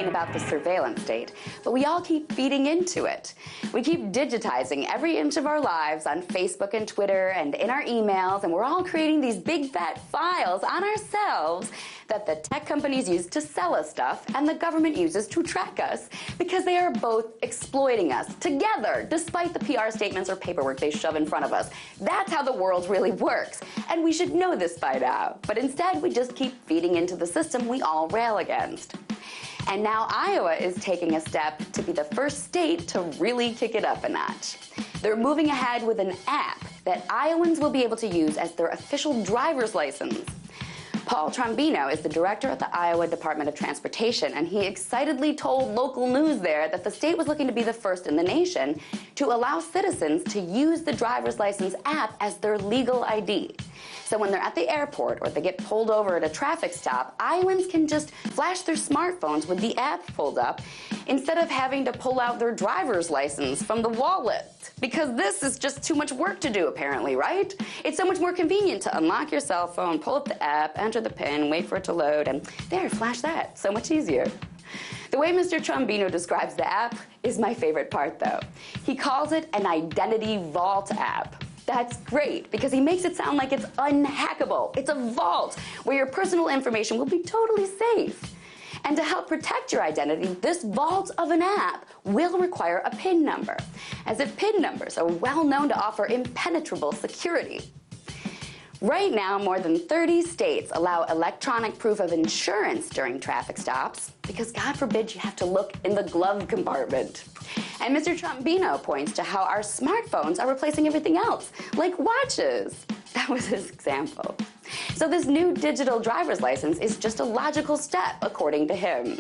talking about the surveillance state, but we all keep feeding into it. We keep digitizing every inch of our lives on Facebook and Twitter and in our emails, and we're all creating these big fat files on ourselves that the tech companies use to sell us stuff and the government uses to track us, because they are both exploiting us together, despite the PR statements or paperwork they shove in front of us. That's how the world really works, and we should know this by now. But instead, we just keep feeding into the system we all rail against. And now Iowa is taking a step to be the first state to really kick it up a notch. They're moving ahead with an app that Iowans will be able to use as their official driver's license. Paul Trombino is the director at the Iowa Department of Transportation, and he excitedly told local news there that the state was looking to be the first in the nation to allow citizens to use the driver's license app as their legal ID. So when they're at the airport or they get pulled over at a traffic stop, Iowans can just flash their smartphones with the app pulled up instead of having to pull out their driver's license from the wallet. Because this is just too much work to do, apparently, right? It's so much more convenient to unlock your cell phone, pull up the app, enter the PIN, wait for it to load, and there, flash that. So much easier. The way Mr. Trombino describes the app is my favorite part, though. He calls it an identity vault app. That's great, because he makes it sound like it's unhackable. It's a vault where your personal information will be totally safe. And to help protect your identity, this vault of an app will require a PIN number, as if PIN numbers are well known to offer impenetrable security. Right now, more than 30 states allow electronic proof of insurance during traffic stops, because God forbid you have to look in the glove compartment. And Mr. Trombino points to how our smartphones are replacing everything else, like watches. That was his example. So this new digital driver's license is just a logical step, according to him.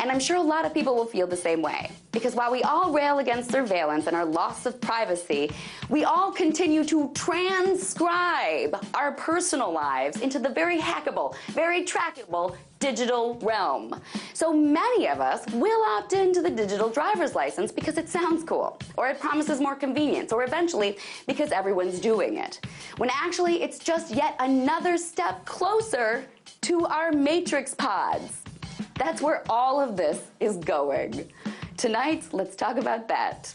And I'm sure a lot of people will feel the same way, because while we all rail against surveillance and our loss of privacy, we all continue to transcribe our personal lives into the very hackable, very trackable digital realm. So many of us will opt into the digital driver's license because it sounds cool, or it promises more convenience, or eventually because everyone's doing it. When actually it's just yet another step closer to our matrix pods. That's where all of this is going. Tonight, let's talk about that.